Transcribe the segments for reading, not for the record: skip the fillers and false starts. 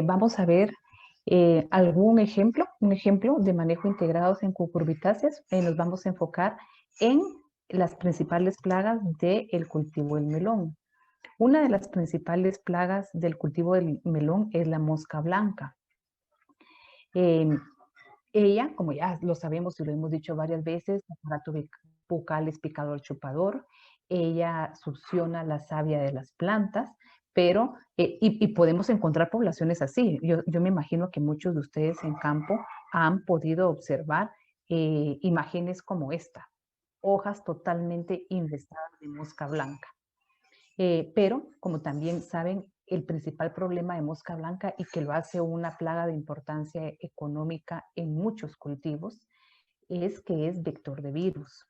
vamos a ver un ejemplo de manejo integrados en cucurbitáceas. Nos vamos a enfocar en las principales plagas del cultivo del melón. Una de las principales plagas del cultivo del melón es la mosca blanca. Ella, como ya lo sabemos y lo hemos dicho varias veces, aparato bucal es picador chupador. Ella succiona la savia de las plantas, pero, y podemos encontrar poblaciones así. Yo me imagino que muchos de ustedes en campo han podido observar imágenes como esta, hojas totalmente infestadas de mosca blanca. Pero, como también saben, el principal problema de mosca blanca y que lo hace una plaga de importancia económica en muchos cultivos es que es vector de virus.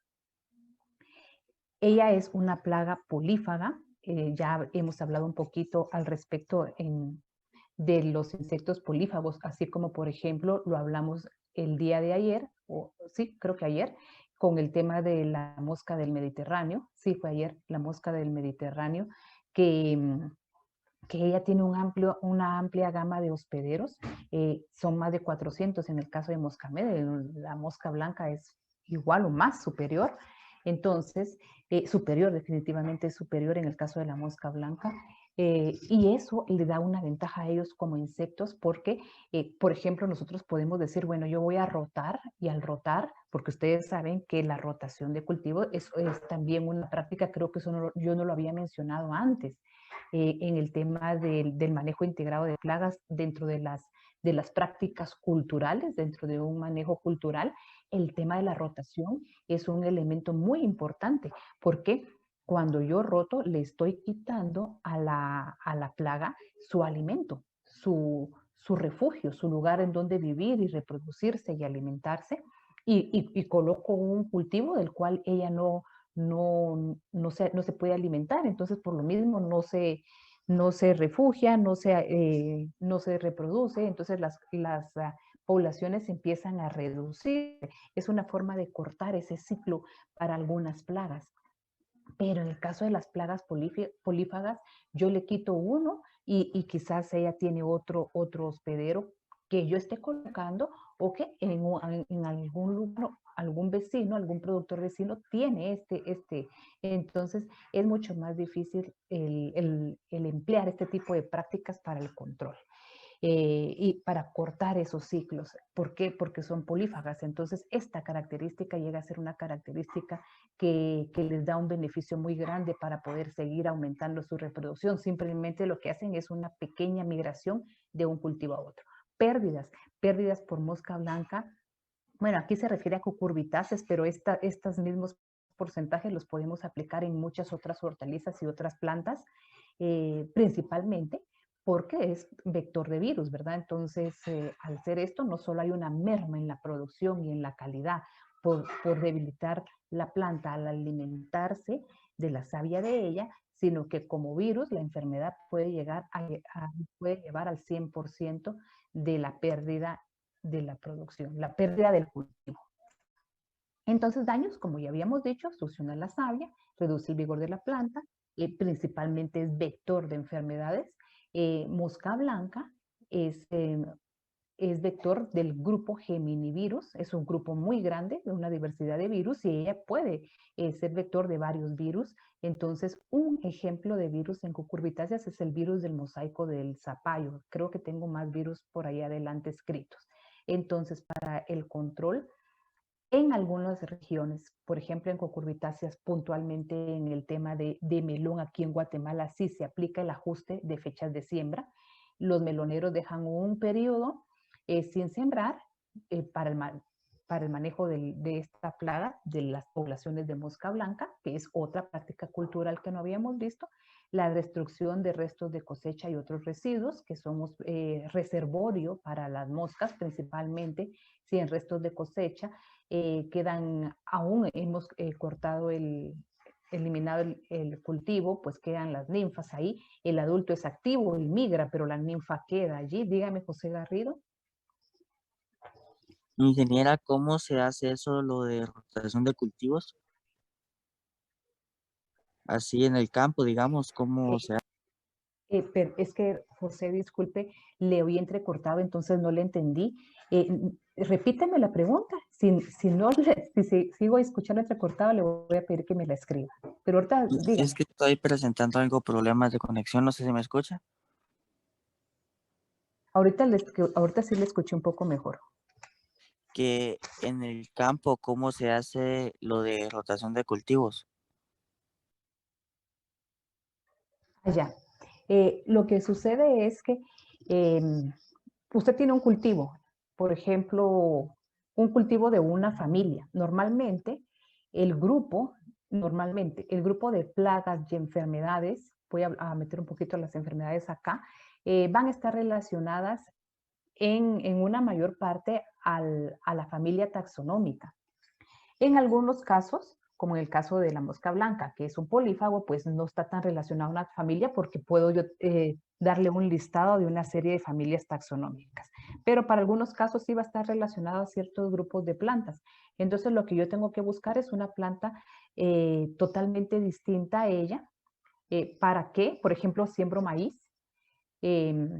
Ella es una plaga polífaga. Ya hemos hablado un poquito al respecto de los insectos polífagos, así como, por ejemplo, lo hablamos el día de ayer, o sí, creo que ayer, con el tema de la mosca del Mediterráneo. Sí, fue ayer, la mosca del Mediterráneo, que ella tiene una amplia gama de hospederos. Son más de 400 en el caso de moscamed. La mosca blanca es igual o más superior. Entonces, definitivamente es superior en el caso de la mosca blanca. Y eso le da una ventaja a ellos como insectos porque, por ejemplo, nosotros podemos decir, bueno, yo voy a rotar, y al rotar, porque ustedes saben que la rotación de cultivo es también una práctica, creo que eso yo no lo había mencionado antes, en el tema del manejo integrado de plagas dentro de las prácticas culturales, dentro de un manejo cultural. El tema de la rotación es un elemento muy importante porque cuando yo roto le estoy quitando a la plaga su alimento, su refugio, su lugar en donde vivir y reproducirse y alimentarse, y coloco un cultivo del cual ella no se puede alimentar. Entonces, por lo mismo, no se refugia, no se reproduce. Entonces, las poblaciones empiezan a reducir. Es una forma de cortar ese ciclo para algunas plagas. Pero en el caso de las plagas polífagas, yo le quito uno y quizás ella tiene otro hospedero que yo esté colocando, o que en algún lugar, algún vecino, algún productor vecino tiene entonces es mucho más difícil el emplear este tipo de prácticas para el control. Y para cortar esos ciclos. ¿Por qué? Porque son polífagas. Entonces, esta característica llega a ser una característica que les da un beneficio muy grande para poder seguir aumentando su reproducción. Simplemente lo que hacen es una pequeña migración de un cultivo a otro. Pérdidas por mosca blanca. Bueno, aquí se refiere a cucurbitáceas, pero estos mismos porcentajes los podemos aplicar en muchas otras hortalizas y otras plantas, principalmente porque es vector de virus, ¿verdad? Entonces, al ser esto, no solo hay una merma en la producción y en la calidad por debilitar la planta al alimentarse de la savia de ella, sino que como virus la enfermedad puede puede llevar al 100% de la pérdida de la producción, la pérdida del cultivo. Entonces, daños, como ya habíamos dicho, succiona la savia, reduce el vigor de la planta, principalmente es vector de enfermedades. Mosca blanca es, es vector del grupo Geminivirus. Es un grupo muy grande de una diversidad de virus, y ella puede ser vector de varios virus. Entonces, un ejemplo de virus en cucurbitáceas es el virus del mosaico del zapallo. Creo que tengo más virus por ahí adelante escritos. Entonces, para el control, en algunas regiones, por ejemplo en cucurbitáceas, puntualmente en el tema de melón, aquí en Guatemala sí se aplica el ajuste de fechas de siembra. Los meloneros dejan un periodo sin sembrar para el manejo de esta plaga de las poblaciones de mosca blanca, que es otra práctica cultural que no habíamos visto. La destrucción de restos de cosecha y otros residuos, que somos reservorio para las moscas, principalmente si en restos de cosecha quedan, aún hemos cortado eliminado el cultivo, pues quedan las ninfas ahí. El adulto es activo y migra, pero la ninfa queda allí. Dígame, José Garrido. Ingeniera, ¿cómo se hace eso, lo de rotación de cultivos? Así en el campo, digamos, ¿cómo Eh, se hace? Es que, José, disculpe, le oí entrecortado, entonces no le entendí. Repíteme la pregunta. Si no si sigo escuchando entrecortado, le voy a pedir que me la escriba. Pero ahorita, Es dígame. que estoy presentando algo problemas de conexión, no sé si me escucha. Ahorita sí le escuché un poco mejor. Que en el campo, ¿cómo se hace lo de rotación de cultivos? Allá. Lo que sucede es que usted tiene un cultivo, por ejemplo, un cultivo de una familia. Normalmente, el grupo de plagas y enfermedades, voy a meter un poquito las enfermedades acá, van a estar relacionadas en una mayor parte a la familia taxonómica. En algunos casos, como en el caso de la mosca blanca, que es un polífago, pues no está tan relacionado a una familia porque puedo yo darle un listado de una serie de familias taxonómicas. Pero para algunos casos sí va a estar relacionado a ciertos grupos de plantas. Entonces lo que yo tengo que buscar es una planta totalmente distinta a ella. ¿Para qué? Por ejemplo, siembro maíz. Eh,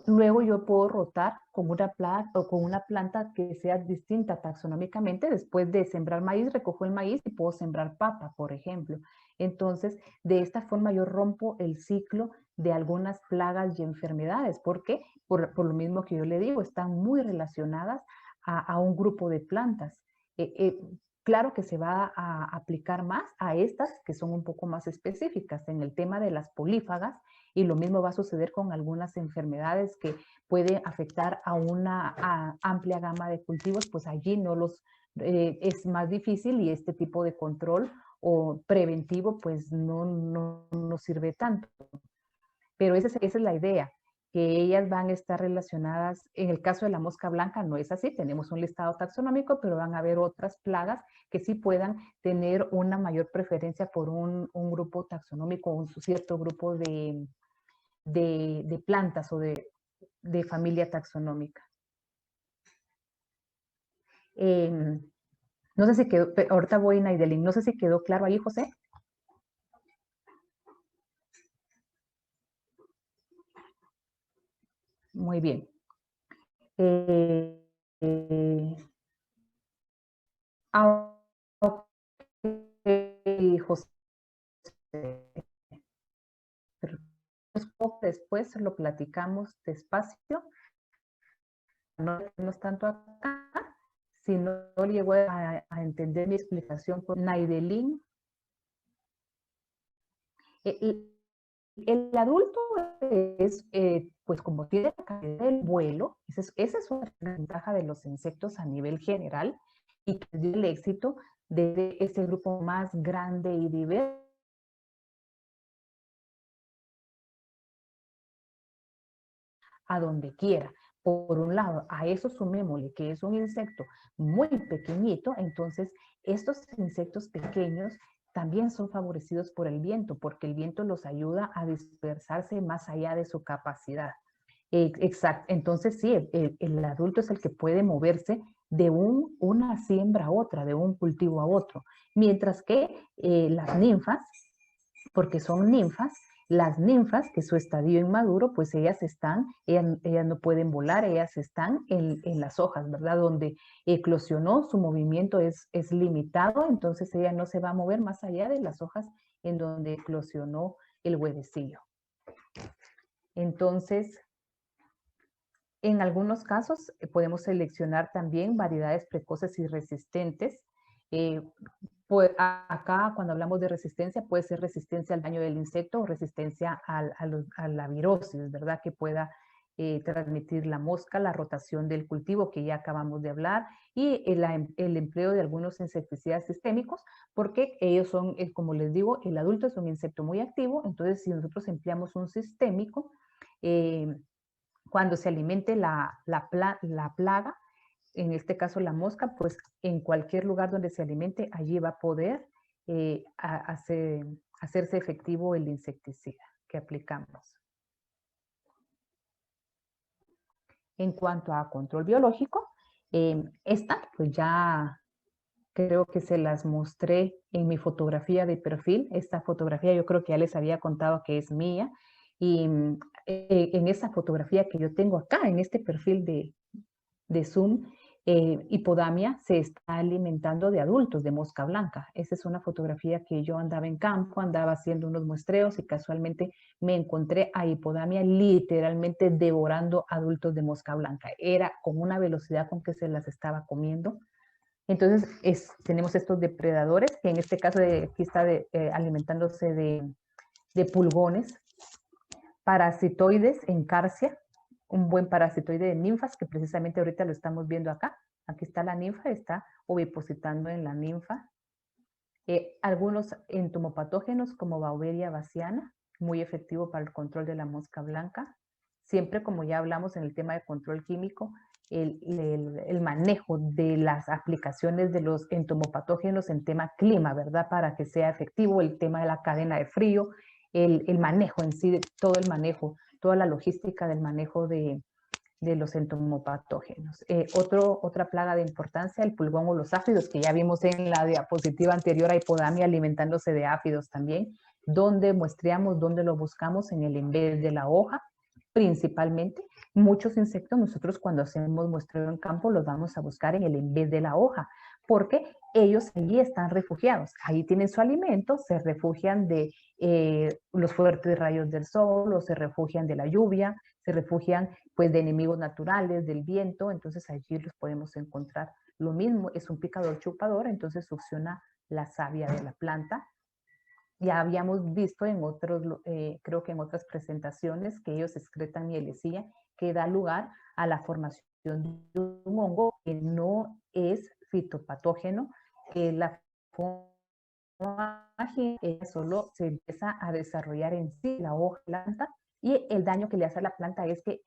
Luego yo puedo rotar con una planta o con una planta que sea distinta taxonómicamente. Después de sembrar maíz, recojo el maíz y puedo sembrar papa, por ejemplo. Entonces, de esta forma yo rompo el ciclo de algunas plagas y enfermedades. ¿Por qué? Por lo mismo que yo le digo, están muy relacionadas a un grupo de plantas. Eh, eh, claro que se va a aplicar más a estas que son un poco más específicas. En el tema de las polífagas, y lo mismo va a suceder con algunas enfermedades que pueden afectar a una amplia gama de cultivos, pues allí no es más difícil y este tipo de control o preventivo pues no sirve tanto. Pero esa es la idea, que ellas van a estar relacionadas, en el caso de la mosca blanca no es así, tenemos un listado taxonómico, pero van a haber otras plagas que sí puedan tener una mayor preferencia por un grupo taxonómico, un cierto grupo de plantas o de familia taxonómica. No sé si quedó, ahorita voy Naidelin, no sé si quedó claro ahí, José. Muy bien. José, después lo platicamos despacio, no es tanto acá, si no llego a entender mi explicación por Naidelin. El adulto es, pues como tiene la capacidad del vuelo, esa es una ventaja de los insectos a nivel general y que dio el éxito de ese grupo más grande y diverso a donde quiera. Por un lado, a eso sumémosle que es un insecto muy pequeñito, entonces estos insectos pequeños también son favorecidos por el viento, porque el viento los ayuda a dispersarse más allá de su capacidad. Exacto, entonces sí, el adulto es el que puede moverse de una siembra a otra, de un cultivo a otro, mientras que las ninfas, porque son ninfas, las ninfas, que su estadio inmaduro, pues ellas no pueden volar, ellas están en las hojas, ¿verdad? Donde eclosionó, su movimiento es limitado, entonces ella no se va a mover más allá de las hojas en donde eclosionó el huevecillo. Entonces, en algunos casos podemos seleccionar también variedades precoces y resistentes. Pues acá cuando hablamos de resistencia puede ser resistencia al daño del insecto o resistencia a la virosis, ¿verdad? Que pueda transmitir la mosca, la rotación del cultivo que ya acabamos de hablar y el empleo de algunos insecticidas sistémicos porque ellos son, como les digo, el adulto es un insecto muy activo, entonces si nosotros empleamos un sistémico, eh, cuando se alimente la plaga, en este caso la mosca, pues en cualquier lugar donde se alimente, allí va a poder hacerse efectivo el insecticida que aplicamos. En cuanto a control biológico, esta pues ya creo que se las mostré en mi fotografía de perfil. Esta fotografía yo creo que ya les había contado que es mía. Y en esa fotografía que yo tengo acá, en este perfil de Zoom, hipodamia se está alimentando de adultos de mosca blanca. Esa es una fotografía que yo andaba en campo, andaba haciendo unos muestreos y casualmente me encontré a hipodamia literalmente devorando adultos de mosca blanca. Era con una velocidad con que se las estaba comiendo. Entonces tenemos estos depredadores que en este caso aquí está alimentándose de pulgones, parasitoides en Carcia, un buen parasitoide de ninfas, que precisamente ahorita lo estamos viendo acá. Aquí está la ninfa, está ovipositando en la ninfa. Algunos entomopatógenos como Beauveria baciana, muy efectivo para el control de la mosca blanca. Siempre, como ya hablamos en el tema de control químico, el manejo de las aplicaciones de los entomopatógenos en tema clima, ¿verdad? Para que sea efectivo el tema de la cadena de frío, el manejo en sí, todo el manejo, toda la logística del manejo de los entomopatógenos. Otra plaga de importancia, el pulgón o los áfidos, que ya vimos en la diapositiva anterior a hipodamia alimentándose de áfidos también, donde muestreamos, donde lo buscamos en el embés de la hoja, principalmente. Muchos insectos nosotros cuando hacemos muestreo en campo los vamos a buscar en el embés de la hoja, porque ellos allí están refugiados, ahí tienen su alimento, se refugian de los fuertes rayos del sol o se refugian de la lluvia, se refugian pues de enemigos naturales, del viento, entonces allí los podemos encontrar. Lo mismo, es un picador chupador, entonces succiona la savia de la planta. Ya habíamos visto en otros, creo que en otras presentaciones, que ellos excretan mielecilla que da lugar a la formación de un hongo que no es fitopatógeno, que la solo se empieza a desarrollar en sí la hoja planta y el daño que le hace a la planta es que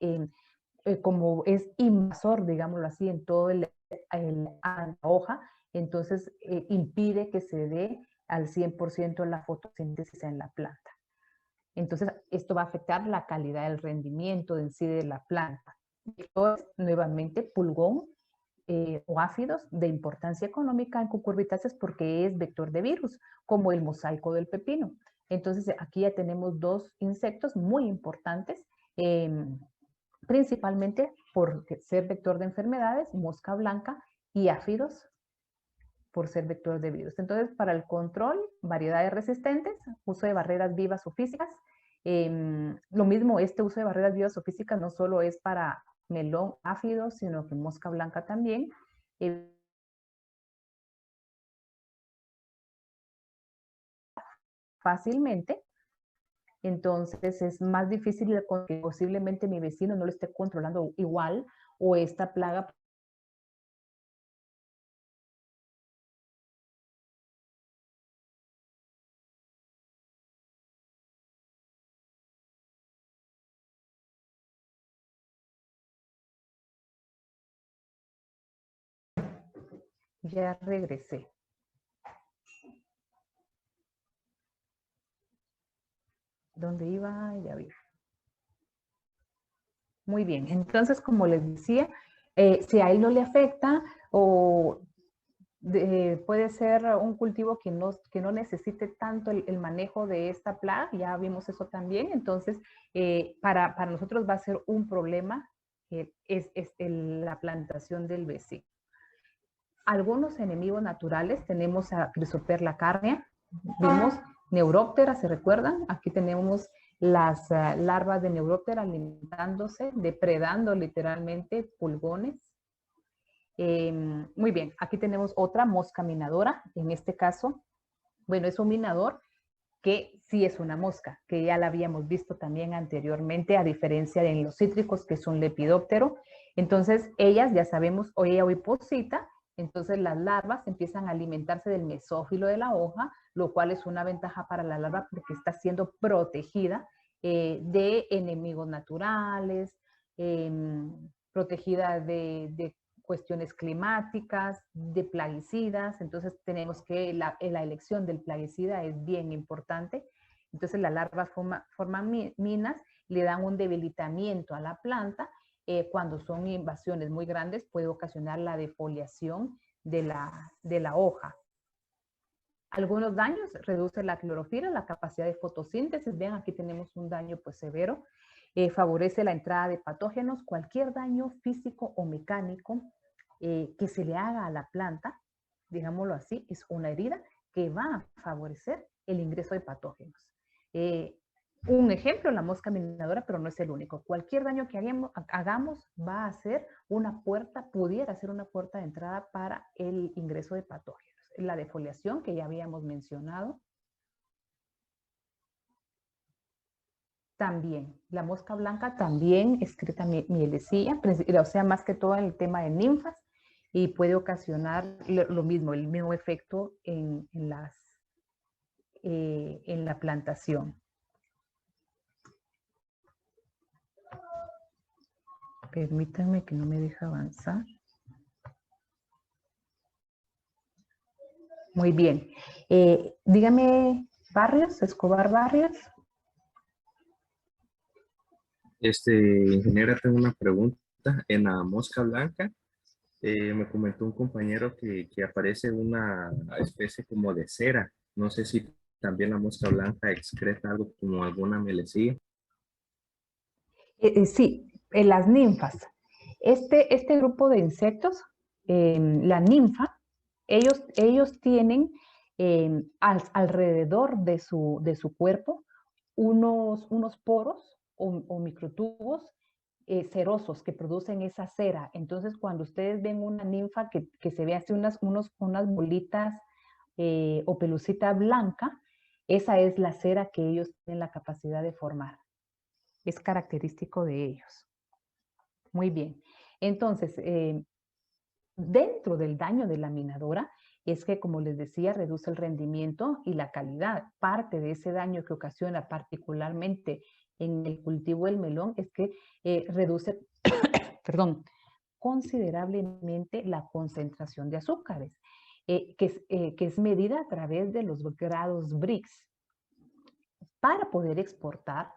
como es invasor, digámoslo así, en todo la hoja, entonces impide que se dé al 100% la fotosíntesis en la planta. Entonces, esto va a afectar la calidad del rendimiento en sí de la planta. Esto es, nuevamente, pulgón o áfidos de importancia económica en cucurbitáceas porque es vector de virus, como el mosaico del pepino. Entonces, aquí ya tenemos dos insectos muy importantes, principalmente por ser vector de enfermedades, mosca blanca y áfidos por ser vector de virus. Entonces, para el control, variedades resistentes, uso de barreras vivas o físicas. Lo mismo, este uso de barreras vivas o físicas no solo es para melón áfido, sino que mosca blanca también. Fácilmente, entonces es más difícil que posiblemente mi vecino no lo esté controlando igual o esta plaga ya regresé. ¿Dónde iba? Ya vi. Muy bien, entonces como les decía, si a él no le afecta o puede ser un cultivo que no necesite tanto el manejo de esta plaga, ya vimos eso también, entonces para nosotros va a ser un problema es la plantación del vecino. Algunos enemigos naturales, tenemos a Chrysoperla carnea, vimos Neuróptera, ¿se recuerdan? Aquí tenemos las larvas de Neuróptera alimentándose, depredando literalmente pulgones. Muy bien, aquí tenemos otra mosca minadora, en este caso, bueno, es un minador que sí es una mosca, que ya la habíamos visto también anteriormente, a diferencia de en los cítricos, que es un lepidóptero. Entonces, ellas, ya sabemos, ella oviposita, entonces las larvas empiezan a alimentarse del mesófilo de la hoja, lo cual es una ventaja para la larva porque está siendo protegida de enemigos naturales, protegida de cuestiones climáticas, de plaguicidas, entonces tenemos que la elección del plaguicida es bien importante. Entonces las larvas forman minas, le dan un debilitamiento a la planta. Cuando son invasiones muy grandes puede ocasionar la defoliación de la hoja. Algunos daños, reduce la clorofila, la capacidad de fotosíntesis. Vean, aquí tenemos un daño pues severo. Favorece la entrada de patógenos. Cualquier daño físico o mecánico que se le haga a la planta, digámoslo así, es una herida que va a favorecer el ingreso de patógenos. Un ejemplo, la mosca minadora, pero no es el único. Cualquier daño que hagamos va a ser una puerta, pudiera ser una puerta de entrada para el ingreso de patógenos. La defoliación que ya habíamos mencionado. También, la mosca blanca también excreta mielecilla, o sea, más que todo en el tema de ninfas, y puede ocasionar lo mismo, el mismo efecto en la plantación. Permítanme que no me deja avanzar. Muy bien. Dígame, Barrios, Escobar Barrios. Ingeniera, tengo una pregunta. En la mosca blanca, me comentó un compañero que aparece una especie como de cera. No sé si también la mosca blanca excreta algo como alguna mielecilla. Sí, las ninfas. Este grupo de insectos, la ninfa, ellos tienen alrededor de su cuerpo unos poros o microtubos cerosos que producen esa cera. Entonces, cuando ustedes ven una ninfa que se ve así unas bolitas o pelucita blanca, esa es la cera que ellos tienen la capacidad de formar. Es característico de ellos. Muy bien. Entonces, dentro del daño de la minadora es que, como les decía, reduce el rendimiento y la calidad. Parte de ese daño que ocasiona particularmente en el cultivo del melón es que reduce, perdón, considerablemente la concentración de azúcares, que es medida a través de los grados Brix. Para poder exportar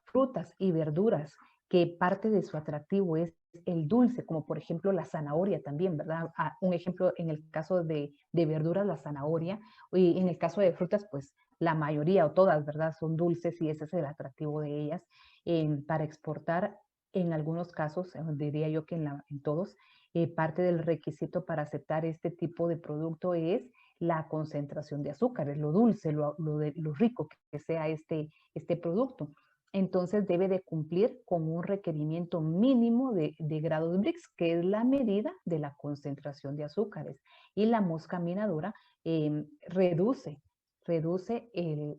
frutas y verduras que parte de su atractivo es el dulce, como por ejemplo la zanahoria también, ¿verdad? Un ejemplo en el caso de verduras, la zanahoria, y en el caso de frutas, pues la mayoría o todas, ¿verdad? Son dulces y ese es el atractivo de ellas. Para exportar, en algunos casos, diría yo que en todos, parte del requisito para aceptar este tipo de producto es la concentración de azúcares, lo dulce, lo rico que sea este producto. Entonces debe de cumplir con un requerimiento mínimo de grados Brix, que es la medida de la concentración de azúcares. Y la mosca minadora reduce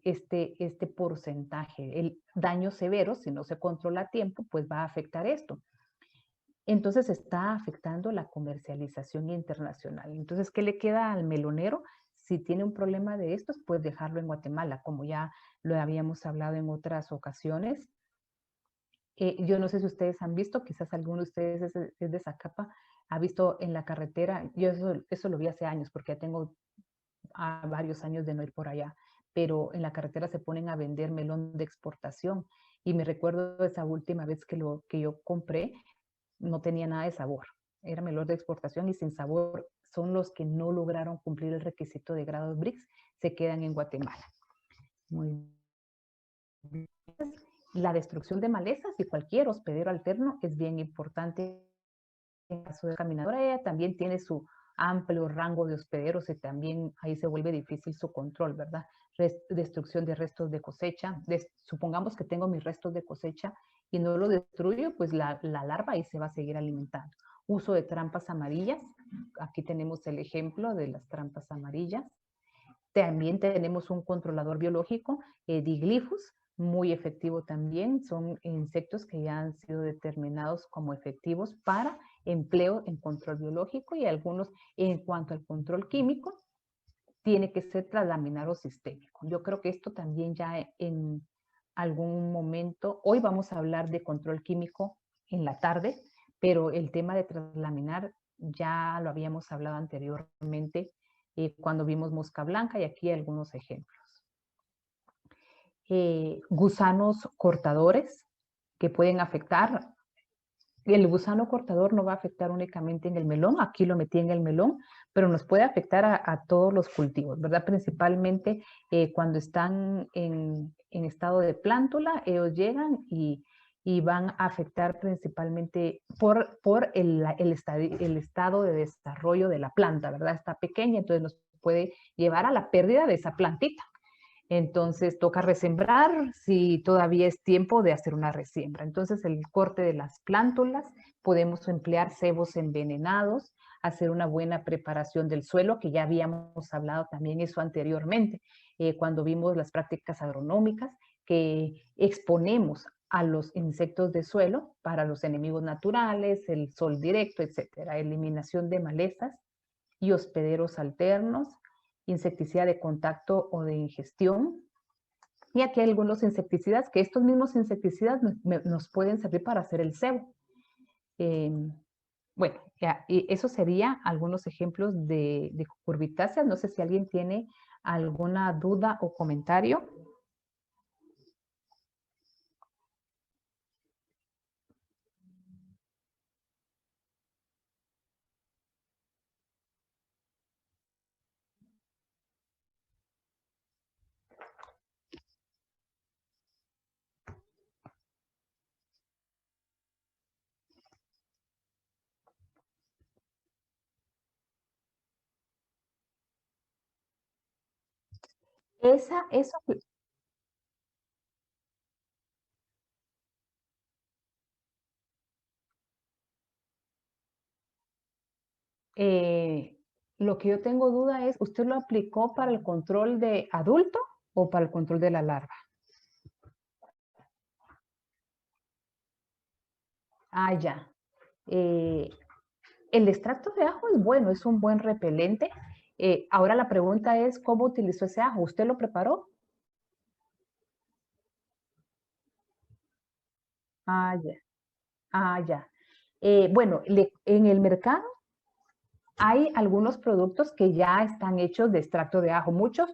este porcentaje. El daño severo, si no se controla a tiempo, pues va a afectar esto. Entonces está afectando la comercialización internacional. Entonces, ¿qué le queda al melonero? Si tiene un problema de estos, pues dejarlo en Guatemala, como ya lo habíamos hablado en otras ocasiones. Yo no sé si ustedes han visto, quizás alguno de ustedes es de Zacapa, ha visto en la carretera, yo eso lo vi hace años, porque ya tengo varios años de no ir por allá, pero en la carretera se ponen a vender melón de exportación. Y me recuerdo esa última vez que yo compré, no tenía nada de sabor. Era melón de exportación y sin sabor. Son los que no lograron cumplir el requisito de grados Brix, se quedan en Guatemala. Muy bien. La destrucción de malezas y cualquier hospedero alterno es bien importante. En caso de caminadora, ella también tiene su amplio rango de hospederos y también ahí se vuelve difícil su control, ¿verdad? Destrucción de restos de cosecha. Supongamos que tengo mis restos de cosecha y no lo destruyo, pues la larva ahí se va a seguir alimentando. Uso de trampas amarillas. Aquí tenemos el ejemplo de las trampas amarillas. También tenemos un controlador biológico, Diglifus, muy efectivo también. Son insectos que ya han sido determinados como efectivos para empleo en control biológico, y algunos en cuanto al control químico tiene que ser translaminar o sistémico. Yo creo que esto también ya en algún momento, hoy vamos a hablar de control químico en la tarde, pero el tema de translaminar ya lo habíamos hablado anteriormente cuando vimos mosca blanca, y aquí algunos ejemplos. Gusanos cortadores que pueden afectar el gusano cortador no va a afectar únicamente en el melón, aquí lo metí en el melón, pero nos puede afectar a todos los cultivos, ¿verdad? Principalmente cuando están en estado de plántula, ellos llegan y van a afectar principalmente por el estado de desarrollo de la planta, ¿verdad? Está pequeña, entonces nos puede llevar a la pérdida de esa plantita. Entonces toca resembrar si todavía es tiempo de hacer una resiembra. Entonces el corte de las plántulas, podemos emplear cebos envenenados, hacer una buena preparación del suelo, que ya habíamos hablado también eso anteriormente, cuando vimos las prácticas agronómicas, que exponemos a los insectos de suelo para los enemigos naturales, el sol directo, etcétera, eliminación de malezas y hospederos alternos, insecticida de contacto o de ingestión. Y aquí hay algunos insecticidas, que estos mismos insecticidas nos pueden servir para hacer el cebo. Bueno, ya, y eso sería algunos ejemplos de cucurbitáceas. No sé si alguien tiene alguna duda o comentario. Eso lo que yo tengo duda es, ¿usted lo aplicó para el control de adulto o para el control de la larva? Ah, ya. Eh, el extracto de ajo es bueno, es un buen repelente. Ahora la pregunta es, ¿cómo utilizó ese ajo? ¿Usted lo preparó? Ah, ya. Ah, ya. Bueno, en el mercado hay algunos productos que ya están hechos de extracto de ajo. Muchos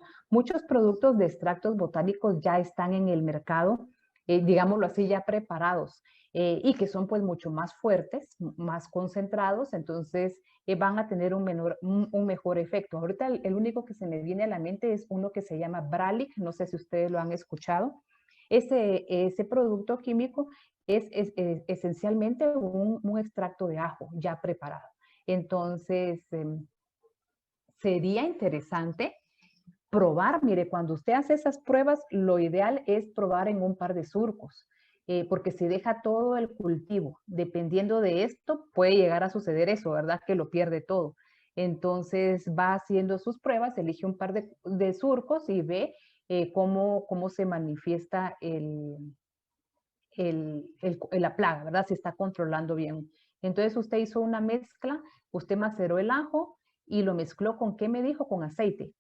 productos de extractos botánicos ya están en el mercado, digámoslo así, ya preparados, y que son pues mucho más fuertes, más concentrados, entonces van a tener un mejor efecto. Ahorita el único que se me viene a la mente es uno que se llama Bralic, no sé si ustedes lo han escuchado. Ese producto químico es esencialmente un extracto de ajo ya preparado. Entonces, sería interesante probar, mire, cuando usted hace esas pruebas, lo ideal es probar en un par de surcos, porque si deja todo el cultivo, dependiendo de esto, puede llegar a suceder eso, ¿verdad? Que lo pierde todo. Entonces va haciendo sus pruebas, elige un par de surcos y ve cómo se manifiesta la plaga, ¿verdad? Si está controlando bien. Entonces usted hizo una mezcla, usted maceró el ajo y lo mezcló con, ¿qué me dijo? Con aceite.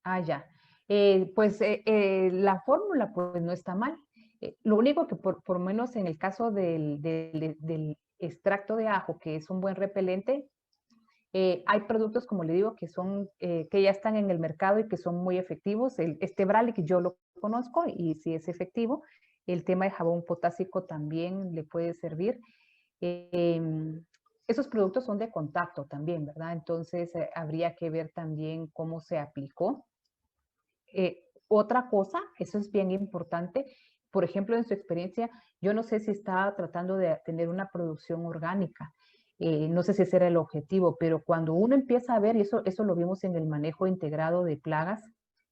Ah, ya. La fórmula pues no está mal. Lo único que por lo menos en el caso del extracto de ajo, que es un buen repelente, hay productos, como le digo, que ya están en el mercado y que son muy efectivos. Este Bralic yo lo conozco y sí es efectivo. El tema de jabón potásico también le puede servir. Esos productos son de contacto también, ¿verdad? Entonces habría que ver también cómo se aplicó. Otra cosa, eso es bien importante, por ejemplo, en su experiencia, yo no sé si estaba tratando de tener una producción orgánica, no sé si ese era el objetivo, pero cuando uno empieza a ver, y eso lo vimos en el manejo integrado de plagas,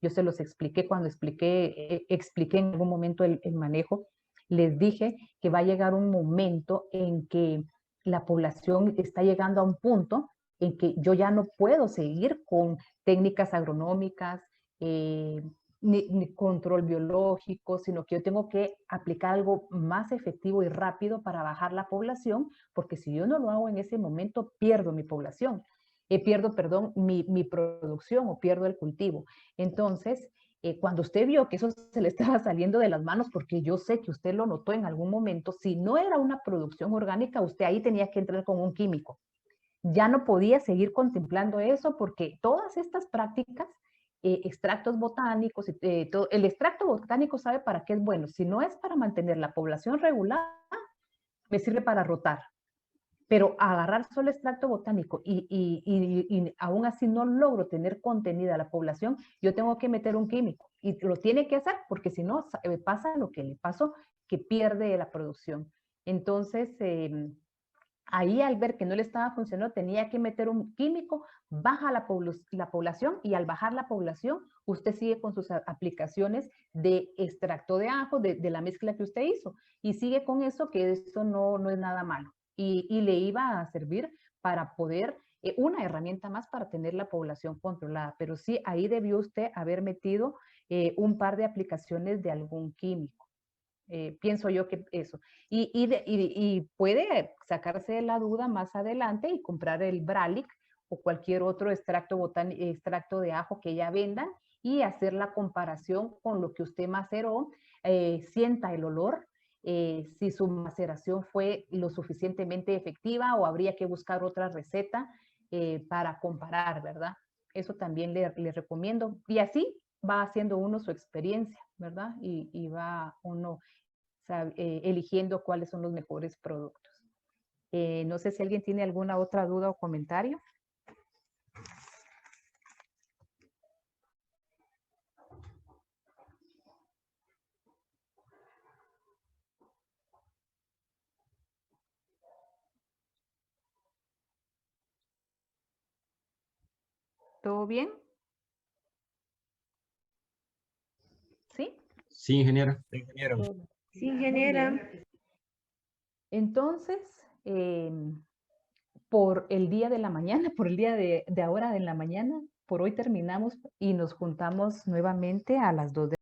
yo se los expliqué cuando expliqué en algún momento el manejo, les dije que va a llegar un momento en que la población está llegando a un punto en que yo ya no puedo seguir con técnicas agronómicas, eh, ni control biológico, sino que yo tengo que aplicar algo más efectivo y rápido para bajar la población, porque si yo no lo hago en ese momento, pierdo mi población, pierdo, perdón, mi producción o pierdo el cultivo. Entonces, cuando usted vio que eso se le estaba saliendo de las manos, porque yo sé que usted lo notó en algún momento, si no era una producción orgánica, usted ahí tenía que entrar con un químico. Ya no podía seguir contemplando eso porque todas estas prácticas extractos botánicos, todo. El extracto botánico sabe para qué es bueno. Si no es para mantener la población regular, me sirve para rotar. Pero agarrar solo extracto botánico y aún así no logro tener contenida la población, yo tengo que meter un químico. Y lo tiene que hacer porque si no, pasa lo que le pasó, que pierde la producción. Entonces, ahí al ver que no le estaba funcionando, tenía que meter un químico, baja la población y al bajar la población, usted sigue con sus aplicaciones de extracto de ajo, de la mezcla que usted hizo. Y sigue con eso, que eso no es nada malo. Y le iba a servir para poder, una herramienta más para tener la población controlada. Pero sí, ahí debió usted haber metido un par de aplicaciones de algún químico. Pienso yo que eso. Y puede sacarse de la duda más adelante y comprar el Bralic o cualquier otro extracto de ajo que ya vendan y hacer la comparación con lo que usted maceró, sienta el olor, si su maceración fue lo suficientemente efectiva o habría que buscar otra receta para comparar, ¿verdad? Eso también le recomiendo. Y así va haciendo uno su experiencia, ¿verdad? Y va uno eligiendo cuáles son los mejores productos. No sé si alguien tiene alguna otra duda o comentario. ¿Todo bien? ¿Sí? Sí, ingeniero. Sí, ingeniera. Entonces, por el día de la mañana, por el día de ahora de la mañana, por hoy terminamos y nos juntamos nuevamente a las 2 de